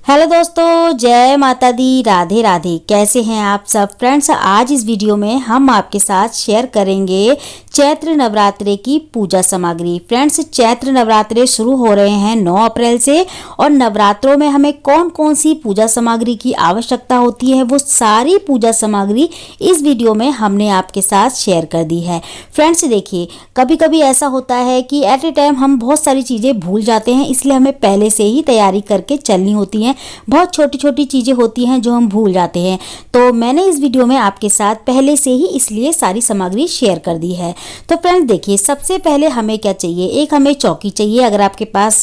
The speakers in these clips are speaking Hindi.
हेलो दोस्तों, जय माता दी, राधे राधे। कैसे हैं आप सब फ्रेंड्स। आज इस वीडियो में हम आपके साथ शेयर करेंगे चैत्र नवरात्रे की पूजा सामग्री। फ्रेंड्स, चैत्र नवरात्रे शुरू हो रहे हैं 9 अप्रैल से और नवरात्रों में हमें कौन कौन सी पूजा सामग्री की आवश्यकता होती है वो सारी पूजा सामग्री इस वीडियो में हमने आपके साथ शेयर कर दी है। फ्रेंड्स देखिए, कभी कभी ऐसा होता है कि एट ए टाइम हम बहुत सारी चीज़ें भूल जाते हैं, इसलिए हमें पहले से ही तैयारी करके चलनी होती है। बहुत छोटी छोटी चीज़ें होती हैं जो हम भूल जाते हैं, तो मैंने इस वीडियो में आपके साथ पहले से ही इसलिए सारी सामग्री शेयर कर दी है। तो फ्रेंड्स देखिए, सबसे पहले हमें क्या चाहिए, एक हमें चौकी चाहिए। अगर आपके पास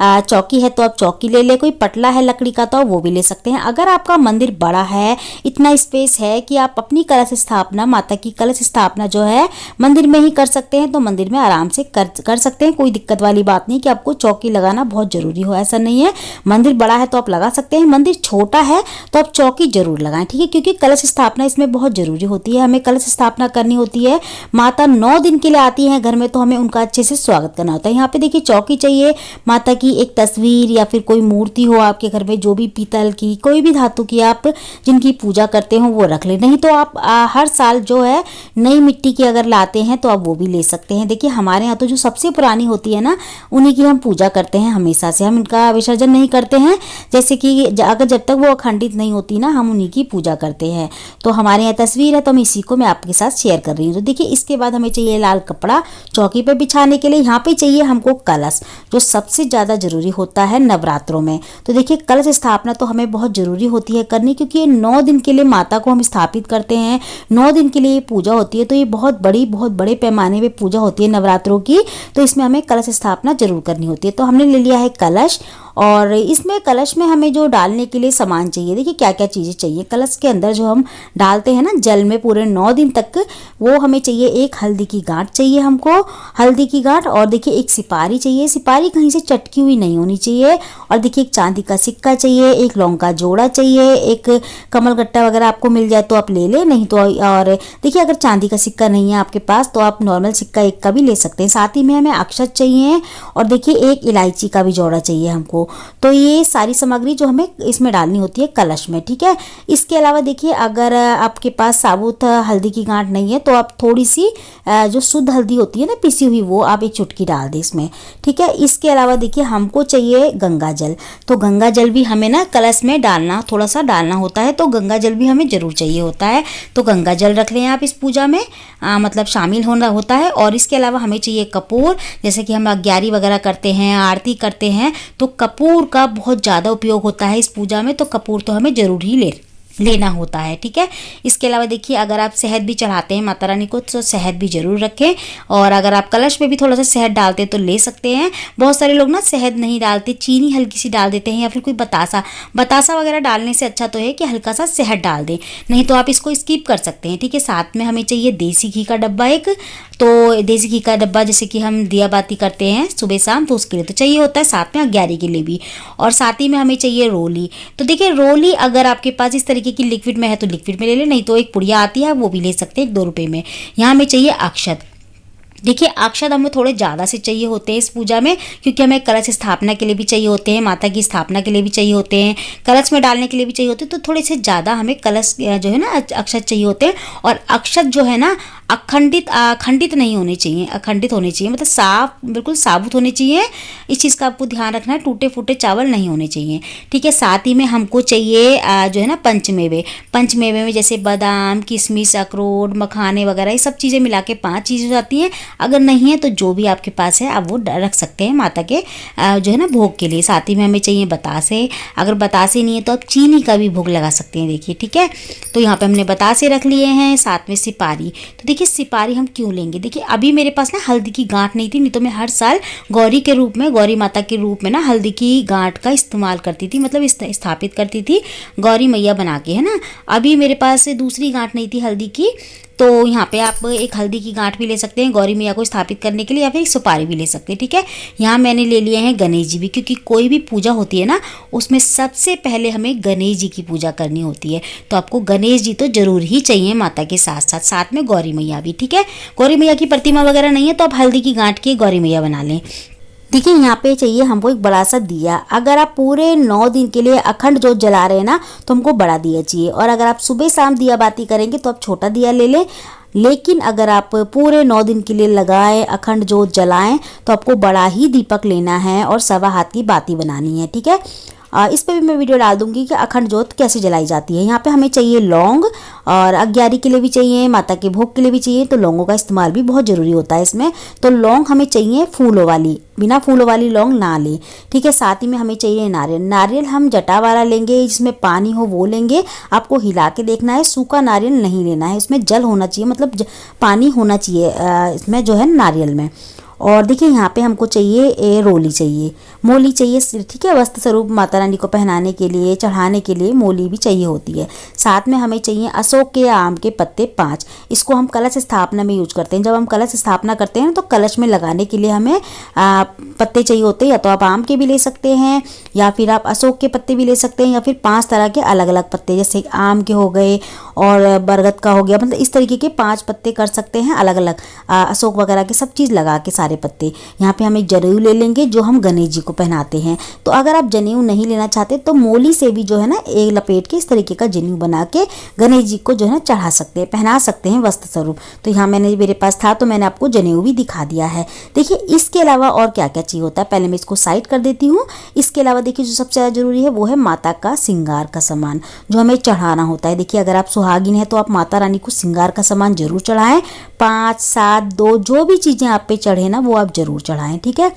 चौकी है तो आप चौकी ले ले, कोई पटला है लकड़ी का तो वो भी ले सकते हैं। अगर आपका मंदिर बड़ा है, इतना स्पेस है कि आप अपनी कलश स्थापना, माता की कलश स्थापना जो है मंदिर में ही कर सकते हैं, तो मंदिर में आराम से कर सकते हैं। कोई दिक्कत वाली बात नहीं कि आपको चौकी लगाना बहुत ज़रूरी हो, ऐसा नहीं है। मंदिर बड़ा है तो आप लगा सकते हैं, मंदिर छोटा है तो आप चौकी जरूर लगाएं, ठीक है, क्योंकि कलश स्थापना इसमें बहुत जरूरी होती है। हमें कलश स्थापना करनी होती है। माता 9 दिन के लिए आती हैं घर में, तो हमें उनका अच्छे से स्वागत करना होता है। यहाँ पे देखिए चौकी चाहिए, माता की एक तस्वीर या फिर कोई मूर्ति हो आपके घर में, जो भी पीतल की, कोई भी धातु की आप जिनकी पूजा करते हो वो रख लें। नहीं तो आप हर साल जो है नई मिट्टी की अगर लाते हैं तो आप वो भी ले सकते हैं। देखिए हमारे यहाँ तो जो सबसे पुरानी होती है ना, उन्हीं की हम पूजा करते हैं हमेशा से। हम इनका विसर्जन नहीं करते हैं, जैसे कि अगर जब तक वो अखंडित नहीं होती ना, हम उन्हीं की पूजा करते हैं। तो हमारे यहाँ तस्वीर है तो हम इसी को मैं आपके साथ शेयर कर रही हूँ। तो देखिए इसके बाद हमें चाहिए लाल कपड़ा चौकी पे बिछाने के लिए। यहाँ पे चाहिए हमको कलश, जो सबसे ज़्यादा जरूरी होता है नवरात्रों में। तो देखिए कलश स्थापना तो हमें बहुत जरूरी होती है करनी, क्योंकि ये 9 दिन के लिए माता को हम स्थापित करते हैं। 9 दिन के लिए ये पूजा होती है, तो ये बहुत बड़े पैमाने पे पूजा होती है नवरात्रों की, तो इसमें हमें कलश स्थापना जरूर करनी होती है। तो हमने ले लिया है कलश, और इसमें कलश में हमें जो डालने के लिए सामान चाहिए, देखिए क्या क्या चीज़ें चाहिए। कलश के अंदर जो हम डालते हैं ना जल में पूरे 9 दिन तक, वो हमें चाहिए एक हल्दी की गांठ चाहिए हमको, हल्दी की गांठ, और देखिए एक सिपारी चाहिए। सिपारी कहीं से चटकी हुई नहीं होनी चाहिए। और देखिए एक चांदी का सिक्का चाहिए, एक लौंग का जोड़ा चाहिए, एक कमल गट्टा वगैरह आपको मिल जाए तो आप ले लें, नहीं तो और देखिए अगर चांदी का सिक्का नहीं है आपके पास तो आप नॉर्मल सिक्का एक का भी ले सकते हैं। साथ ही में हमें अक्षत चाहिए, और देखिए एक इलायची का भी जोड़ा चाहिए हमको। तो ये सारी सामग्री जो हमें इसमें डालनी होती है कलश में, ठीक है। इसके अलावा देखिए अगर आपके पास साबुत हल्दी की गांठ नहीं है तो आप थोड़ी सी जो शुद्ध हल्दी होती है ना पिसी हुई, वो आप एक चुटकी डाल दें इसमें, ठीक है। इसके अलावा देखिए हमको चाहिए गंगा जल। तो गंगा जल भी हमें ना कलश में डालना, थोड़ा सा डालना होता है, तो गंगा जल भी हमें जरूर चाहिए होता है। तो गंगा जल रख लें आप इस पूजा में, मतलब शामिल होना होता है। और इसके अलावा हमें चाहिए कपूर, जैसे कि हम अग्यारी वगैरह करते हैं, आरती करते हैं, तो कपूर का बहुत ज़्यादा उपयोग होता है इस पूजा में, तो कपूर तो हमें जरूर ही लेना होता है, ठीक है। इसके अलावा देखिए अगर आप शहद भी चढ़ाते हैं माता रानी को तो शहद भी जरूर रखें, और अगर आप कलश में भी थोड़ा सा शहद डालते हैं तो ले सकते हैं। बहुत सारे लोग ना शहद नहीं डालते, चीनी हल्की सी डाल देते हैं, या फिर कोई बतासा वगैरह डालने से अच्छा तो है कि हल्का सा शहद डाल दें, नहीं तो आप इसको स्किप कर सकते हैं, ठीक है। साथ में हमें चाहिए देसी घी का डब्बा एक, तो देसी घी का डब्बा जैसे कि हम दिया बाती करते हैं सुबह शाम, तो उसके लिए तो चाहिए होता है, साथ में अग्यारी के लिए भी। और साथ ही में हमें चाहिए रोली। तो देखिए रोली अगर आपके पास इस तरीके की लिक्विड में है तो लिक्विड में ले लें, नहीं तो एक पुड़िया आती है वो भी ले सकते हैं 2 रुपये में। यहाँ हमें चाहिए अक्षत। देखिए अक्षत हमें थोड़े ज़्यादा से चाहिए होते हैं इस पूजा में, क्योंकि हमें कलश स्थापना के लिए भी चाहिए होते हैं, माता की स्थापना के लिए भी चाहिए होते हैं, कलश में डालने के लिए भी चाहिए होते हैं, तो थोड़े से ज़्यादा हमें कलश जो है ना अक्षत चाहिए होते हैं। और अक्षत जो है ना अखंडित नहीं होने चाहिए, अखंडित होने चाहिए, मतलब साफ बिल्कुल साबुत होने चाहिए। इस चीज़ का आपको ध्यान रखना है, टूटे फूटे चावल नहीं होने चाहिए, ठीक है। साथ ही में हमको चाहिए जो है ना पंचमेवे। पंचमेवे में जैसे बादाम, किशमिश, अखरोट, मखाने वगैरह ये सब चीज़ें मिला के 5 चीज़ें हो जाती हैं। अगर नहीं है तो जो भी आपके पास है आप वो रख सकते हैं माता के जो है ना भोग के लिए। साथ ही में हमें चाहिए बतासे। अगर बतासे नहीं है तो आप चीनी का भी भोग लगा सकते हैं, देखिए, ठीक है। तो यहाँ पे हमने बतासे रख लिए हैं, साथ में सिपारी। तो देखिए सिपारी हम क्यों लेंगे, देखिए अभी मेरे पास ना हल्दी की गांठ नहीं थी, नहीं तो मैं हर साल गौरी के रूप में, गौरी माता के रूप में ना हल्दी की गांठ का इस्तेमाल करती थी, मतलब स्थापित करती थी गौरी मैया बना के, है ना। अभी मेरे पास दूसरी गांठ नहीं थी हल्दी की, तो यहाँ पे आप एक हल्दी की गांठ भी ले सकते हैं गौरी मैया को स्थापित करने के लिए, या फिर एक सुपारी भी ले सकते हैं, ठीक है। यहाँ मैंने ले लिए हैं गणेश जी भी, क्योंकि कोई भी पूजा होती है ना उसमें सबसे पहले हमें गणेश जी की पूजा करनी होती है, तो आपको गणेश जी तो जरूर ही चाहिए माता के साथ में गौरी मैया भी, ठीक है। गौरी मैया की प्रतिमा वगैरह नहीं है तो आप हल्दी की गांठ की गौरी मैया बना लें। देखिए यहाँ पे चाहिए हमको एक बड़ा सा दिया। अगर आप पूरे 9 दिन के लिए अखंड जोत जला रहे हैं ना तो हमको बड़ा दिया चाहिए, और अगर आप सुबह शाम दिया बाती करेंगे तो आप छोटा दिया ले लें। लेकिन अगर आप पूरे 9 दिन के लिए लगाएं, अखंड जोत जलाएं, तो आपको बड़ा ही दीपक लेना है और 1.25 हाथ की बाती बनानी है, ठीक है। इस पे भी मैं वीडियो डाल दूंगी कि अखंड जोत कैसे जलाई जाती है। यहाँ पे हमें चाहिए लौंग, और अग्यारी के लिए भी चाहिए, माता के भोग के लिए भी चाहिए, तो लौंगों का इस्तेमाल भी बहुत ज़रूरी होता है इसमें। तो लौंग हमें चाहिए फूलों वाली, बिना फूलों वाली लौंग ना लें, ठीक है। साथ ही में हमें चाहिए नारियल। नारियल हम जटा वाला लेंगे, जिसमें पानी हो वो लेंगे। आपको हिला के देखना है, सूखा नारियल नहीं लेना है, इसमें जल होना चाहिए, मतलब पानी होना चाहिए इसमें जो है नारियल में। और देखिए यहाँ पे हमको चाहिए रोली चाहिए, मोली चाहिए, ठीक है। वस्त्र स्वरूप माता रानी को पहनाने के लिए, चढ़ाने के लिए मोली भी चाहिए होती है। साथ में हमें चाहिए अशोक के आम के पत्ते 5। इसको हम कलश स्थापना में यूज करते हैं। जब हम कलश स्थापना करते हैं तो कलश में लगाने के लिए हमें पत्ते चाहिए होते हैं। या तो आप आम के भी ले सकते हैं, या फिर आप अशोक के पत्ते भी ले सकते हैं, या फिर 5 तरह के अलग अलग पत्ते, जैसे आम के हो गए और बरगद का हो गया, मतलब इस तरीके के 5 पत्ते कर सकते हैं अलग अलग, अशोक वगैरह के सब चीज़ लगा के सारे पत्ते। यहाँ पे हम एक जनेऊ ले लेंगे जो हम गणेश जी को पहनाते हैं। तो अगर आप जनेऊ नहीं लेना चाहते तो मोली से भी जो है ना एक लपेट के इस तरीके का जनेऊ बना के गणेश जी को जो है ना चढ़ा सकते हैं, पहना सकते हैं वस्त्र स्वरूप। तो यहाँ मेरे पास था तो मैंने आपको जनेऊ भी दिखा दिया है। देखिए इसके अलावा और क्या क्या चाहिए होता है, पहले मैं इसको साइड कर देती हूँ। इसके अलावा देखिए जो सबसे ज़्यादा जरूरी है वो है माता का श्रृंगार का सामान जो हमें चढ़ाना होता है। देखिए अगर आप सुहागिन है तो आप माता रानी को श्रृंगार का सामान जरूर चढ़ाएं। 5, 7, 2 जो भी चीज़ें आप पे चढ़े ना वो आप जरूर चढ़ाएं, ठीक है।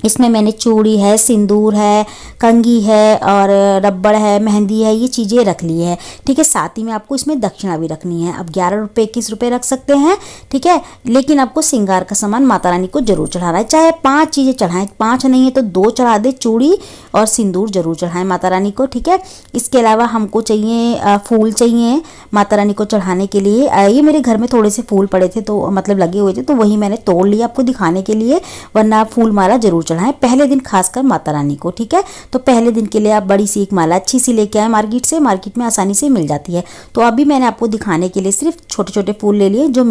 इसमें मैंने चूड़ी है, सिंदूर है, कंघी है और रबड़ है, मेहंदी है, ये चीज़ें रख ली है, ठीक है। साथ ही में आपको इसमें दक्षिणा भी रखनी है। अब 11 रुपये 21 रुपये रख सकते हैं, ठीक है। लेकिन आपको श्रृंगार का सामान माता रानी को जरूर चढ़ाना है। चाहे 5 चीज़ें चढ़ाएं, 5 नहीं है तो 2 चढ़ा दे, चूड़ी और सिंदूर जरूर चढ़ाएं माता रानी को, ठीक है। इसके अलावा हमको चाहिए फूल चाहिए माता रानी को चढ़ाने के लिए। ये मेरे घर में थोड़े से फूल पड़े थे, तो मतलब लगे हुए थे, तो वही मैंने तोड़ लिया आपको दिखाने के लिए, वरना फूल माला जरूर चढ़ाएं पहले दिन खासकर माता रानी को, ठीक है। तो पहले दिन के लिए आप बड़ी सी एक माला अच्छी सी लेके आए मार्केट से, मार्केट में आसानी से मिल जाती है। तो अभी मैंने आपको दिखाने के लिए सिर्फ छोटे छोटे फूल ले लिए जो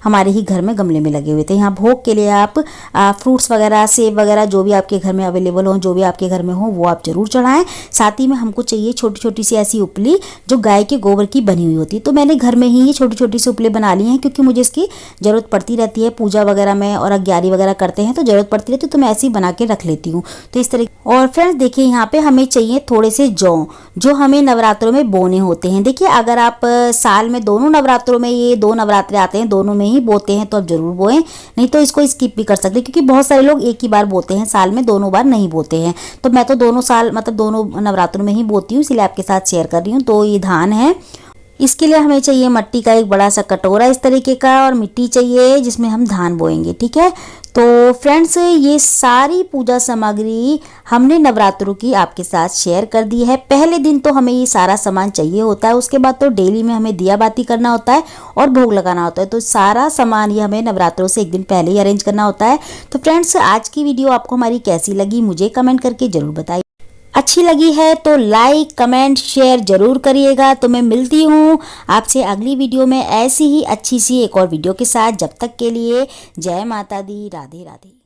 हमारे ही घर में गमले में लगे हुए थे। यहाँ भोग के लिए आप फ्रूट्स वगैरह, सेब वगैरह जो भी आपके घर में अवेलेबल हो, जो भी आपके घर में हो वो आप जरूर चढ़ाएं। साथ ही में हमको चाहिए छोटी छोटी सी ऐसी उपली जो गाय के गोबर की बनी हुई होती है। तो मैंने घर में ही ये छोटी छोटी सी उपली बना ली हैं, क्योंकि मुझे इसकी ज़रूरत पड़ती रहती है पूजा वगैरह में, और अग्यारी वगैरह करते हैं तो ज़रूरत पड़ती रहती है, तो मैं ऐसे ही बना के रख लेती हूँ। तो इस तरह। और फ्रेंड्स देखिए यहाँ पे हमें चाहिए थोड़े से जौ जो हमें नवरात्रों में बोने होते हैं। देखिए अगर आप साल में दोनों नवरात्रों में, ये 2 नवरात्रे आते हैं दोनों में ही बोते हैं तो आप जरूर बोएं, नहीं तो इसको स्किप भी कर सकते हैं, क्योंकि बहुत सारे लोग एक ही बार बोते हैं, साल में दोनों बार नहीं बोते हैं। तो मैं तो दोनों साल मतलब दोनों नवरात्रों में ही बोती हूँ, इसलिए आपके साथ शेयर कर रही हूँ। तो ये धान है, इसके लिए हमें चाहिए मट्टी का एक बड़ा सा कटोरा इस तरीके का, और मिट्टी चाहिए जिसमें हम धान बोएंगे, ठीक है। तो फ्रेंड्स ये सारी पूजा सामग्री हमने नवरात्रों की आपके साथ शेयर कर दी है। पहले दिन तो हमें ये सारा सामान चाहिए होता है, उसके बाद तो डेली में हमें दिया बाती करना होता है और भोग लगाना होता है। तो सारा सामान ये हमें नवरात्रों से एक दिन पहले ही अरेंज करना होता है। तो फ्रेंड्स आज की वीडियो आपको हमारी कैसी लगी मुझे कमेंट करके जरूर बताइए। अच्छी लगी है तो लाइक, कमेंट, शेयर जरूर करिएगा। तो मैं मिलती हूँ आपसे अगली वीडियो में ऐसी ही अच्छी सी एक और वीडियो के साथ। जब तक के लिए जय माता दी, राधे राधे।